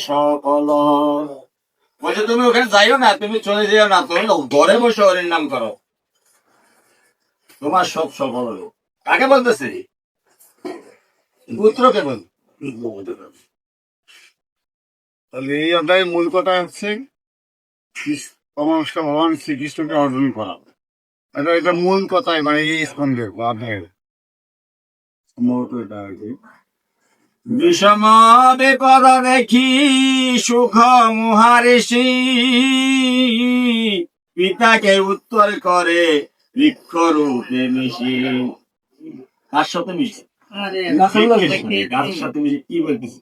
সকল। বলছে তুমি ওখানে যাইও না, তুমি চলে যাও না, তুমি ঘরে বসে হরির নাম করো, তোমার সব সফল হবে। কাকে বলতেছে? পুত্রকে বল। তাহলে এই অধ্যায়ের মূল কথা হচ্ছে পরমাত্মা ভগবান শ্রীকৃষ্ণকে অর্জন করা। এটা মূল কথাই, মানে এই স্কন্ধের অধ্যায়ের এটা আর কি। বিষম বিপদ দেখি সুখ মহারিষি, পিতাকে উত্তর করে বৃক্ষরূপে মিশি। কার সাথে মিশি? কার সাথে মিশি? কি বলতেছি?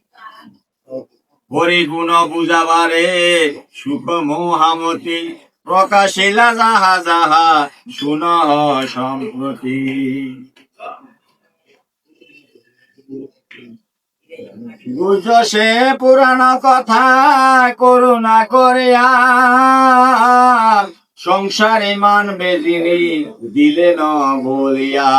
হরি গুণ বুঝাবারে সুখ মোহামতি, প্রকাশিলা যাহা যাহা শুন সম্প্রতি। বুঝ সে পুরাণ কথা করুণা করিয়া, সংসারে মানবে যিনি দিলেন বলিয়া।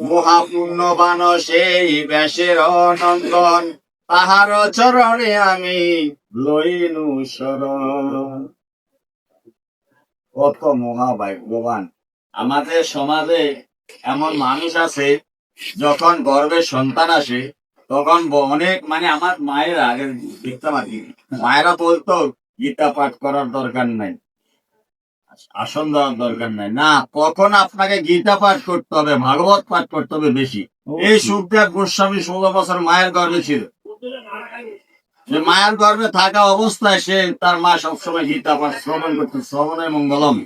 মহাপুণ্যবান সেই ব্যাসের নন্দন, তাহার চরণে আমি লইনু শরণ। কত মহাভাগ্যবান আমাদের সমাজে এমন মানুষ আছে, যখন গর্ভে সন্তান আসে তখন অনেক, মানে আমার মায়েরা আগে দেখতাম আর কি, মায়েরা বলতো গীতা পাঠ করার দরকার নাই, আসন দেওয়ার দরকার নাই, না, তখন আপনাকে গীতা পাঠ করতে হবে, ভাগবত পাঠ করতে হবে বেশি। এই সুখদেব গোস্বামী 16 বছর মায়ের গর্ভে ছিল, যে মায়ের গর্ভে থাকা অবস্থায় সে তার মা সবসময় গীতা পাঠ শ্রবণ করতে, শ্রবণে মঙ্গলম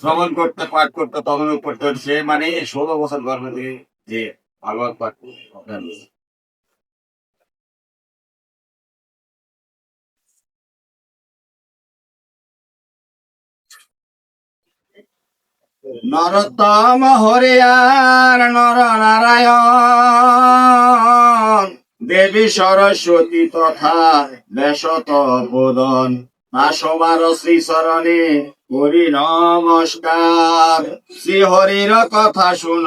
শ্রবণ করতে, পাঠ করতে, তখন করতে, সে মানে 16 বছর গর্ভে থেকে যে ভাগবত পাঠ করতে। নরোত্তম হরিয়ার নর নারায়ণ, দেবী সরস্বতী তথা বেশত বোধন, সবার শ্রী চরণে হরি নমস্কার। শ্রী হরির কথা শুন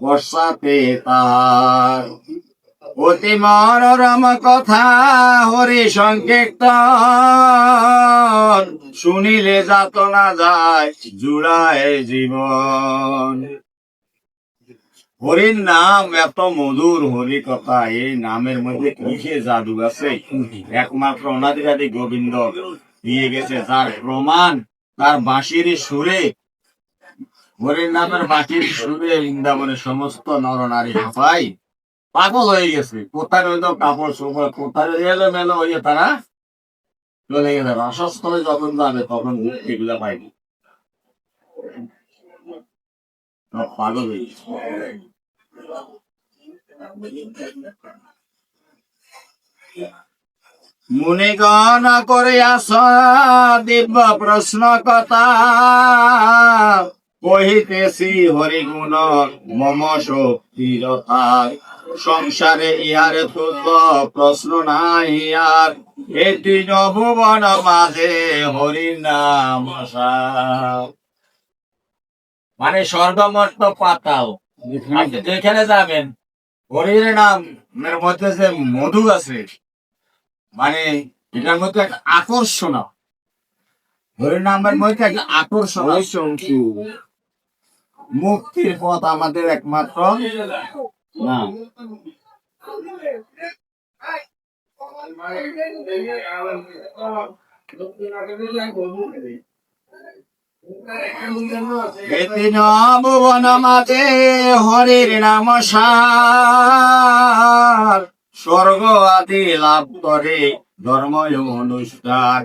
বর্ষাতে তার, অতি মনোরম কথা হরি সংকীর্তন, শুনিলে যাত না যায় জুড়ায় জীবন। হরির নাম এত মধুর, হরি কথা, এই নামের মধ্যে কিসে জাদু আছে, একমাত্র অনাদিরাদি গোবিন্দ দিয়ে গেছে, যার প্রমাণ তার বাঁশির সুরে, হরির নামের বাঁশির সুরে বৃন্দাবনের সমস্ত নর নারী সবাই পাগল হয়ে গেছে। কোথায় রইল কাপড় চোপড়, কোথায় এলো মেলো হয়ে তারা চলে গেছে। রসস্থলে যখন যাবে তখন এগুলা পাইনি, সব পাগল হয়ে গেছে। মুনিগণ করে আস দিব্য প্রশ্ন কথা, কহিতেছি হরিগুণ মম শক্তিরতা। সংসারে ইহার তুল্য প্রশ্ন নাই আর, এটি ভুবন মাঝে হরির নাম সার। মানে স্বর্গমর্ত পাতাল, আপনি যেখানে যাবেন হরির নামের মধ্যে যে মধু আছে, মানে এটার মধ্যে একটা আকর্ষণ, হরির নামের মধ্যে একটা আকর্ষণ, মুক্তির পথ আমাদের একমাত্র না। ভুবন মাঝে হরির নাম সার, স্বর্গ আদি লাভ করে ধর্ম অনুষ্ঠান,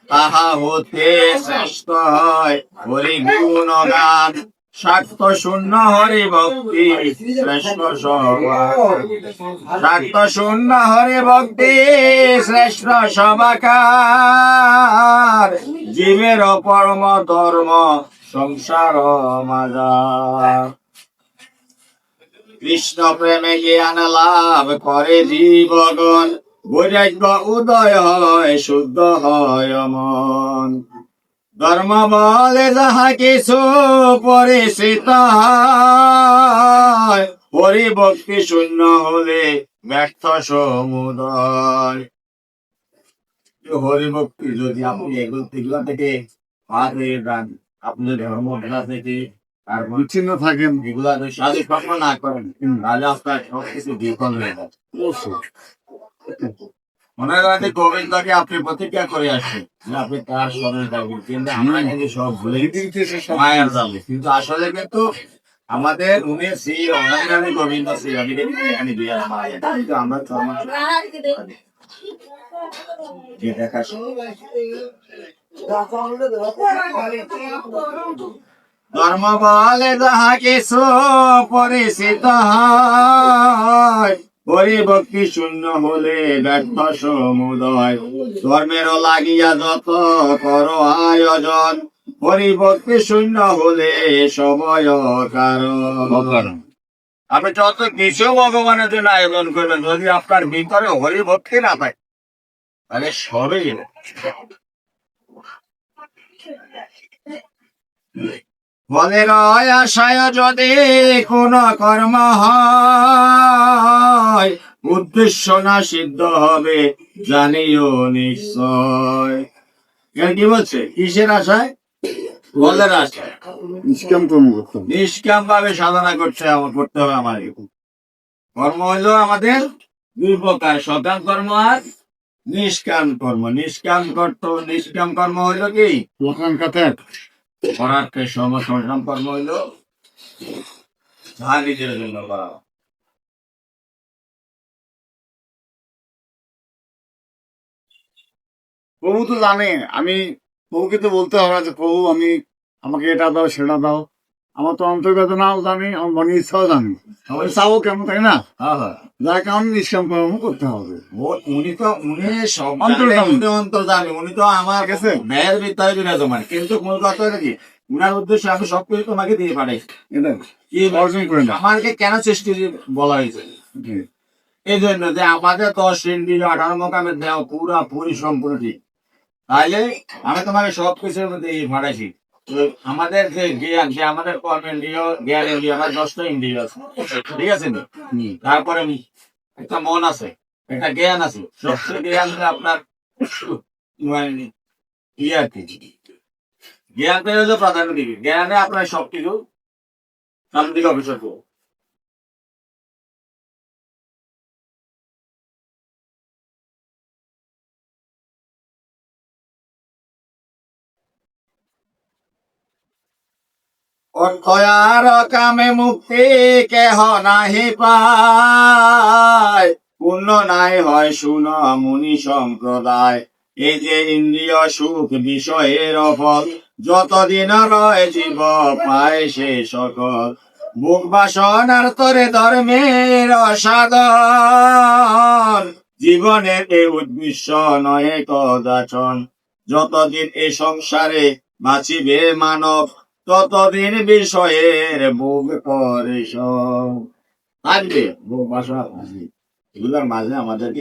তাহা হতে শ্রেষ্ঠ হয় হরি গুণ গান। স্বার্থ শূন্য হরি ভক্তি শ্রেষ্ঠ সবার, স্বার্থ শূন্য হরি ভক্তি শ্রেষ্ঠ সবাকার। জীবের পরম ধর্ম সংসার মাজার, কৃষ্ণ প্রেমে জ্ঞান লাভ করে জীবগণ, বৈরাগ্য উদয় হয় শুদ্ধ হয় মন। ধর্ম বলে যাহা কিছু পরিচিত হয়, হরিভক্তি শূন্য হলে ব্যর্থ সমুদয়। একটু হরিভক্তি যদি আপনি এগুলো থেকে পার হয়ে যান, আপনার ধর্মটা থেকে আর বিচ্ছিন্ন থাকেন এগুলা যদি সাধু কখনো না করেন, তাহলে আপনার সবকিছু বিফল হয়ে যাবে। অবশ্যই। মনে করেন যে গোবিন্দকে আপনি প্রতিজ্ঞা করে আসছেন যে আপনি তার স্মরণে থাকবেন, কিন্তু আমরা কিন্তু সব ভুলে গেছি মায়ের জালে। কিন্তু আসলে কিন্তু আমাদের উনি শ্রী অনাগামী গোবিন্দ শ্রী আমি এখানে দিয়ে কিন্তু আমরা দেখা ধর্ম বলে যাহা কিছু পরিচিত হয়, হরিভক্তি শূন্য হলে ব্যর্থ সমুদয়। ধর্মের লাগিয়া যত কর আয়োজন, হরিভক্তি শূন্য হলে সময় কারণ। আপনি যত কিছু ভগবানের জন্য আয়োজন করবেন, যদি আপনার ভিতরে হরিভক্তি না পায় তাহলে সবই গেলে। ফলের আশায় যদি কোন কর্ম হয়, উদ্দেশ্য না সিদ্ধ হবে জানিও নিশ্চয়। এর কি বলছে? কিসের আশায়? ফলের আশায়। নিষ্কাম কর্ম করতে হবে। নিষ্কাম ভাবে সাধনা করতে হবে আমাদের। কর্ম হইলো আমাদের দুই প্রকার, সকাম কর্ম আর নিষ্কাম কর্ম। নিষ্কাম কর্ম হইলো কি? লোকান কাতে পরার্থের সংগ্রাম কর্ম হইলো যা নিজের জন্য করা। প্রভু তো জানে, আমি প্রভুকে তো বলতে হবে না যে প্রভু আমাকে এটা দাও সেটা দাও। আমার তো অন্তর্বেদনাও জানি, আমার মনের ইচ্ছাও জানি, সবাই চাবো কেমন, তাই না? যার কারণে নিষ্কাম কর্ম করতে হবে। উনি সব অন্তর্যামী। অন্তর্জামী, উনি তো আমার কাছে ব্যয়ের বিদ্যায় বিরাজমান। কিন্তু মূল কথা হলো কি, উনার উদ্দেশ্যে আমি সবকিছু তোমাকে দিয়ে পাঠাইছি। এটা কি অর্জন করে না। আমাকে কেন সৃষ্টি বলা হয়েছে? এই জন্য যে আমাদের 10 ইন্দ্রিয় 18 মোকামের দেহ পুরি সম্পূর্ণ ঠিক। তাইলে আমি তোমাকে সবকিছুর মধ্যে পাঠাইছি। তো আমাদের যে জ্ঞান, যে আমাদের কর্মেন্দ্রিয়, জ্ঞান ইন্দ্রিয়, আমার 10টা ইন্দ্রিয় আছে, ঠিক আছে না? তারপরে একটা মন আছে, একটা জ্ঞান আছে। সবচেয়ে জ্ঞান হলো আপনার মানে ইয়ে আর কি, জ্ঞানটা হলো প্রাধান্য দিবে। জ্ঞানে আপনার সবকিছু সামনের দিকে অগ্রসর করবো। অর্থয়ার কামে মুক্তি কেহ নাহি পায়, পূর্ণ নাই হয় শুন মুনি সম্প্রদায়। এই যে ইন্দ্রিয় সুখ বিষয়ের ফল, যতদিন রয় জীব পায় সে সকল। মুখ বাসনার তরে ধর্মের সাধন, জীবনের এ উদ্দেশ্য নয় কদাচন। যতদিন এ সংসারে বাঁচিবে মানব, ততদিন বিষয়ের ভোগ করে সব থাকবে। ভোগ বাসনা থাকবে, এগুলোর মাঝে আমাদেরকে